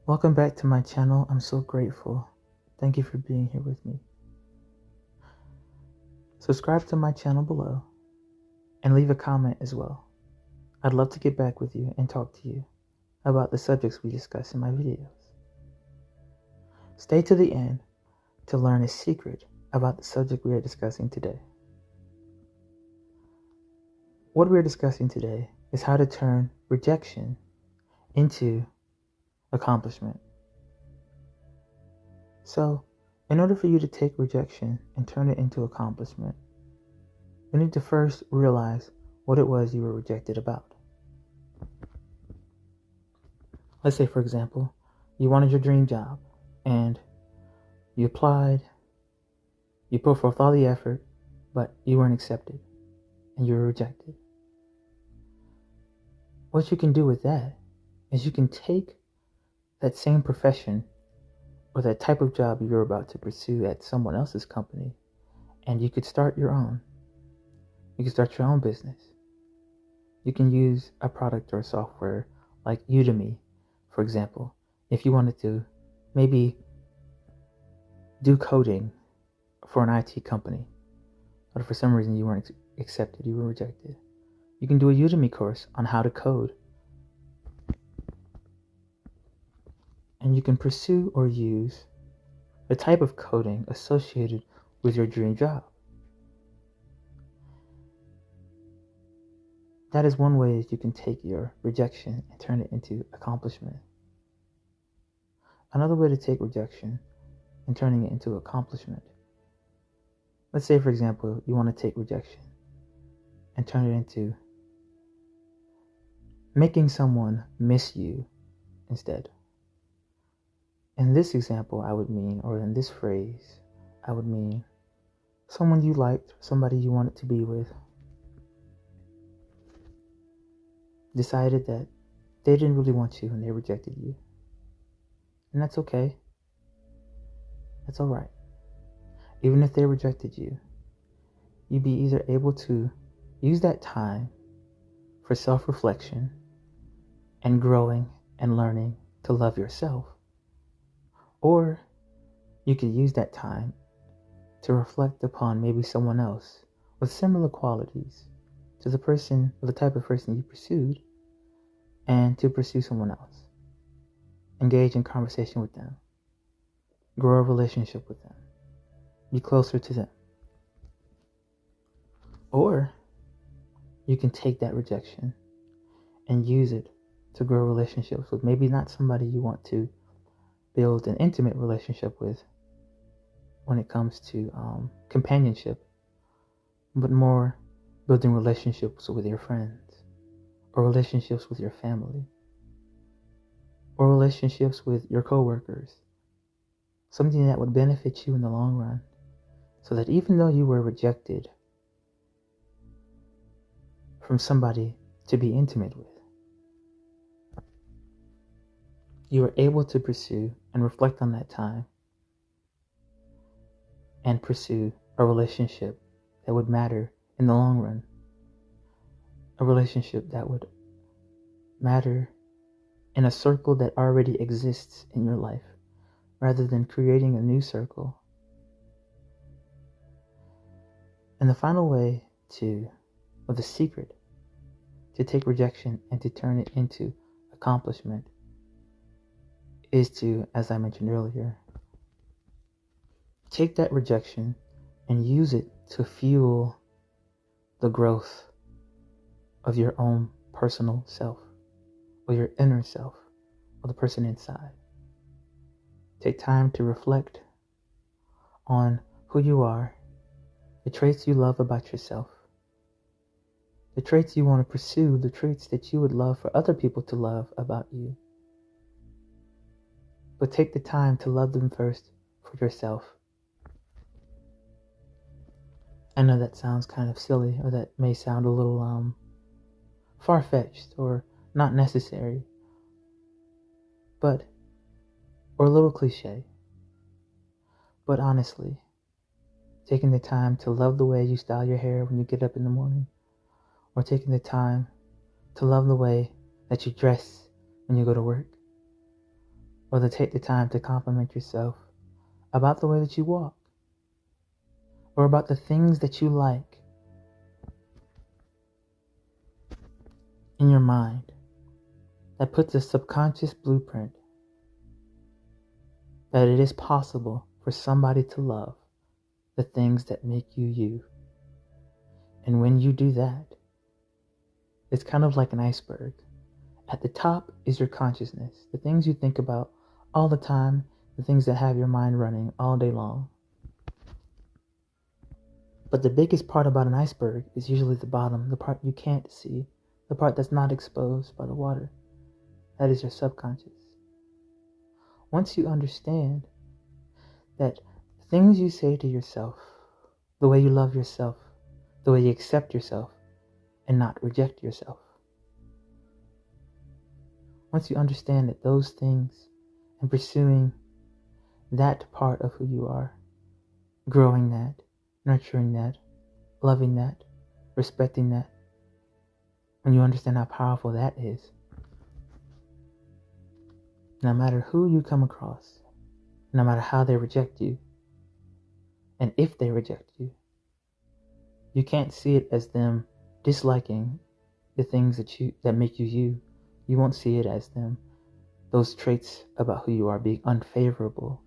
Welcome back to my channel. I'm so grateful. Thank you for being here with me. Subscribe to my channel below and leave a comment as well. I'd love to get back with you and talk to you about the subjects we discuss in my videos. Stay to the end to learn a secret about the subject we are discussing today. What we are discussing today is how to turn rejection into accomplishment. So, in order for you to take rejection and turn it into accomplishment, you need to first realize what it was you were rejected about. Let's say, for example, you wanted your dream job and you applied, you put forth all the effort, but you weren't accepted and you were rejected. What you can do with that is you can take that same profession or that type of job you're about to pursue at someone else's company, and you could start your own. You can start your own business. You can use a product or software like Udemy, for example, if you wanted to maybe do coding for an IT company, but for some reason you weren't accepted, you were rejected. You can do a Udemy course on how to code, and you can pursue or use the type of coding associated with your dream job. That is one way that you can take your rejection and turn it into accomplishment. Another way to take rejection and turning it into accomplishment. Let's say, for example, you want to take rejection and turn it into making someone miss you instead. In this example, I would mean, or in this phrase, I would mean someone you liked, somebody you wanted to be with, decided that they didn't really want you and they rejected you. And that's okay. That's alright. Even if they rejected you, you'd be either able to use that time for self-reflection and growing and learning to love yourself, or you could use that time to reflect upon maybe someone else with similar qualities to the person or the type of person you pursued, and to pursue someone else. Engage in conversation with them. Grow a relationship with them. Be closer to them. Or you can take that rejection and use it to grow relationships with maybe not somebody you want to build an intimate relationship with when it comes to companionship, but more building relationships with your friends, or relationships with your family, or relationships with your coworkers. Something that would benefit you in the long run, so that even though you were rejected from somebody to be intimate with, you were able to pursue and reflect on that time and pursue a relationship that would matter in the long run. A relationship that would matter in a circle that already exists in your life, rather than creating a new circle. And the final way or the secret to take rejection and to turn it into accomplishment is to, as I mentioned earlier, take that rejection and use it to fuel the growth of your own personal self, or your inner self, or the person inside. Take time to reflect on who you are, the traits you love about yourself, the traits you want to pursue, the traits that you would love for other people to love about you. But take the time to love them first for yourself. I know that sounds kind of silly, or that may sound a little far-fetched or not necessary, or a little cliche. But honestly, taking the time to love the way you style your hair when you get up in the morning, or taking the time to love the way that you dress when you go to work, or to take the time to compliment yourself about the way that you walk, or about the things that you like in your mind, that puts a subconscious blueprint that it is possible for somebody to love the things that make you you. And when you do that, it's kind of like an iceberg. At the top is your consciousness, the things you think about all the time, the things that have your mind running all day long. But the biggest part about an iceberg is usually the bottom, the part you can't see, the part that's not exposed by the water. That is your subconscious. Once you understand that things you say to yourself, the way you love yourself, the way you accept yourself and not reject yourself. Once you understand that those things and pursuing that part of who you are, growing that, nurturing that, loving that, respecting that, when you understand how powerful that is, no matter who you come across, no matter how they reject you, and if they reject you, you can't see it as them disliking the things that make you you. You won't see it as them, those traits about who you are, being unfavorable.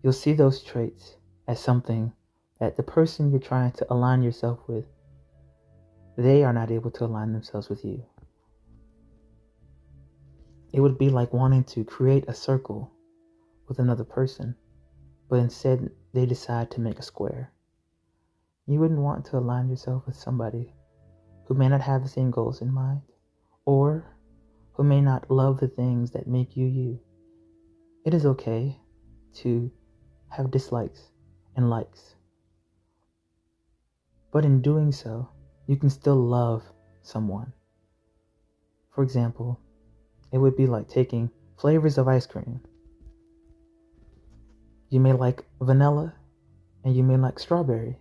You'll see those traits as something that the person you're trying to align yourself with, they are not able to align themselves with you. It would be like wanting to create a circle with another person, but instead they decide to make a square. You wouldn't want to align yourself with somebody who may not have the same goals in mind, or who may not love the things that make you you. It is okay to have dislikes and likes, but in doing so, you can still love someone. For example, it would be like taking flavors of ice cream. You may like vanilla and you may like strawberry,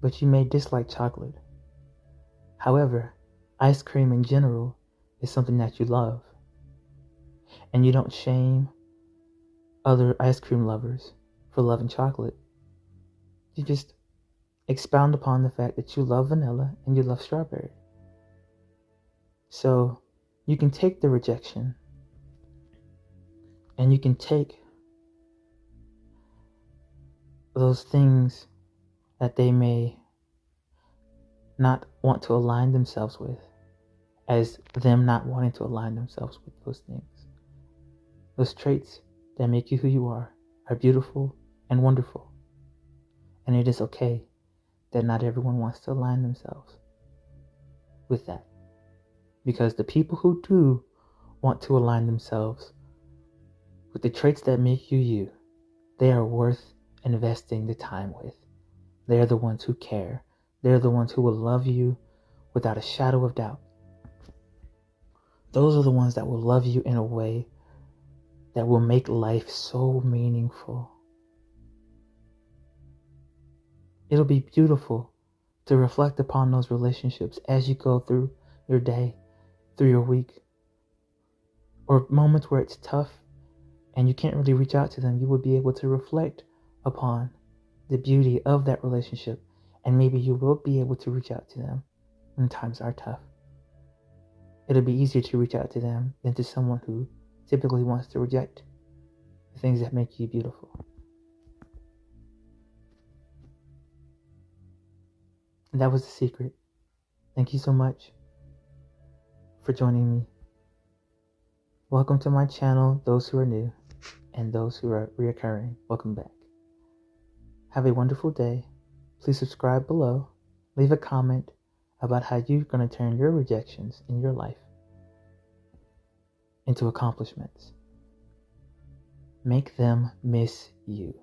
but you may dislike chocolate. However, ice cream in general is something that you love, and you don't shame other ice cream lovers for loving chocolate. You just expound upon the fact that you love vanilla and you love strawberry. So you can take the rejection and you can take those things that they may not want to align themselves with as them not wanting to align themselves with those things. Those traits that make you who you are beautiful and wonderful. And it is okay that not everyone wants to align themselves with that. Because the people who do want to align themselves with the traits that make you you, they are worth investing the time with. They're the ones who care. They're the ones who will love you without a shadow of doubt. Those are the ones that will love you in a way that will make life so meaningful. It'll be beautiful to reflect upon those relationships as you go through your day, through your week, or moments where it's tough and you can't really reach out to them. You will be able to reflect upon the beauty of that relationship, and maybe you will be able to reach out to them when times are tough. It'll be easier to reach out to them than to someone who typically wants to reject the things that make you beautiful. And that was the secret. Thank you so much for joining me. Welcome to my channel, those who are new, and those who are reoccurring. Welcome back. Have a wonderful day. Please subscribe below. Leave a comment about how you're going to turn your rejections in your life into accomplishments. Make them miss you.